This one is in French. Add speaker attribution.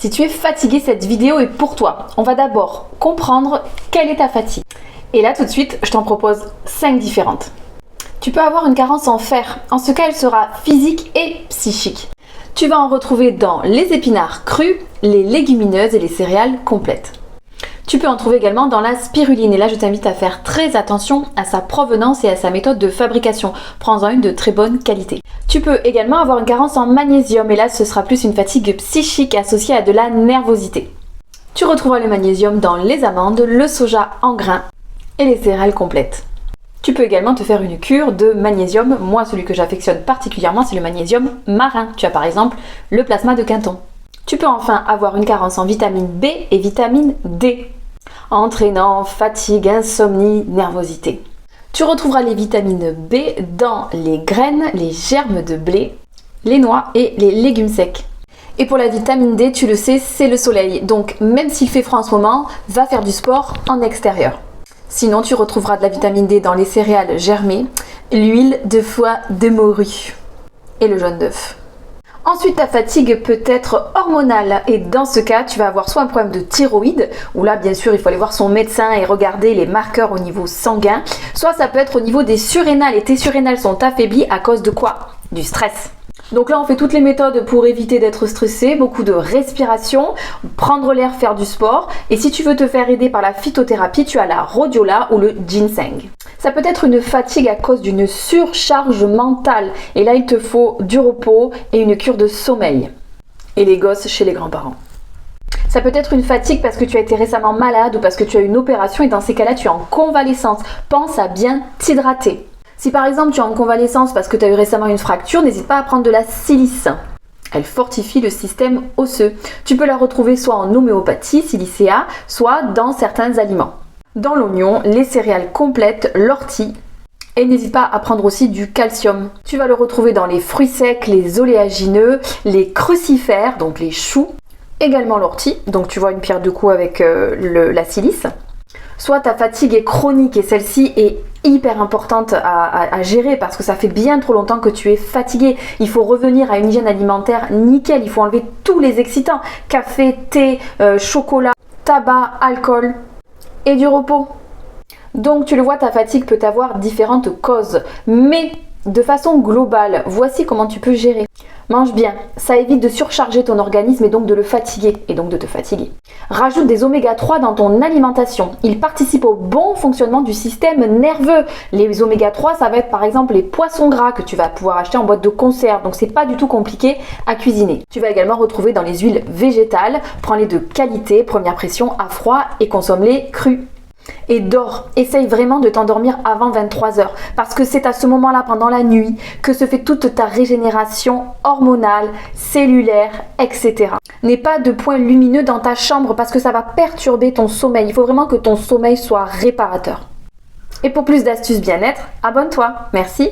Speaker 1: Si tu es fatigué, cette vidéo est pour toi. On va d'abord comprendre quelle est ta fatigue. Et là tout de suite, je t'en propose 5 différentes. Tu peux avoir une carence en fer. En ce cas, elle sera physique et psychique. Tu vas en retrouver dans les épinards crus, les légumineuses et les céréales complètes. Tu peux en trouver également dans la spiruline. Et là, je t'invite à faire très attention à sa provenance et à sa méthode de fabrication. Prends-en une de très bonne qualité. Tu peux également avoir une carence en magnésium. Et là, ce sera plus une fatigue psychique associée à de la nervosité. Tu retrouveras le magnésium dans les amandes, le soja en grains et les céréales complètes. Tu peux également te faire une cure de magnésium. Moi, celui que j'affectionne particulièrement, c'est le magnésium marin. Tu as par exemple le plasma de Quinton. Tu peux enfin avoir une carence en vitamine B et vitamine D, entraînant fatigue, insomnie, nervosité. Tu retrouveras les vitamines B dans les graines, les germes de blé, les noix et les légumes secs. Et pour la vitamine D, tu le sais, c'est le soleil. Donc même s'il fait froid en ce moment, va faire du sport en extérieur. Sinon, tu retrouveras de la vitamine D dans les céréales germées, l'huile de foie de morue et le jaune d'œuf. Ensuite, ta fatigue peut être hormonale et dans ce cas, tu vas avoir soit un problème de thyroïde, où là, bien sûr, il faut aller voir son médecin et regarder les marqueurs au niveau sanguin, soit ça peut être au niveau des surrénales et tes surrénales sont affaiblies à cause de quoi? Du stress. Donc là, on fait toutes les méthodes pour éviter d'être stressé, beaucoup de respiration, prendre l'air, faire du sport. Et si tu veux te faire aider par la phytothérapie, tu as la rhodiola ou le ginseng. Ça peut être une fatigue à cause d'une surcharge mentale. Et là, il te faut du repos et une cure de sommeil. Et les gosses chez les grands-parents. Ça peut être une fatigue parce que tu as été récemment malade ou parce que tu as eu une opération et dans ces cas-là, tu es en convalescence. Pense à bien t'hydrater. Si par exemple tu es en convalescence parce que tu as eu récemment une fracture, n'hésite pas à prendre de la silice. Elle fortifie le système osseux. Tu peux la retrouver soit en homéopathie, silicea, soit dans certains aliments. Dans l'oignon, les céréales complètes, l'ortie. Et n'hésite pas à prendre aussi du calcium. Tu vas le retrouver dans les fruits secs, les oléagineux, les crucifères, donc les choux. Également l'ortie, donc tu vois une pierre deux coups avec la silice. Soit ta fatigue est chronique et celle-ci est hyper importante à gérer parce que ça fait bien trop longtemps que tu es fatigué. Il faut revenir à une hygiène alimentaire nickel, il faut enlever tous les excitants, café, thé, chocolat, tabac, alcool et du repos. Donc tu le vois, ta fatigue peut avoir différentes causes, mais de façon globale, voici comment tu peux gérer. Mange bien, ça évite de surcharger ton organisme et donc de le fatiguer, et donc de te fatiguer. Rajoute des oméga 3 dans ton alimentation. Ils participent au bon fonctionnement du système nerveux. Les oméga 3, ça va être par exemple les poissons gras que tu vas pouvoir acheter en boîte de conserve, donc c'est pas du tout compliqué à cuisiner. Tu vas également retrouver dans les huiles végétales, prends-les de qualité, première pression à froid et consomme-les crus. Et dors, essaye vraiment de t'endormir avant 23h parce que c'est à ce moment-là, pendant la nuit, que se fait toute ta régénération hormonale, cellulaire, etc. N'aie pas de points lumineux dans ta chambre parce que ça va perturber ton sommeil. Il faut vraiment que ton sommeil soit réparateur. Et pour plus d'astuces bien-être, abonne-toi. Merci.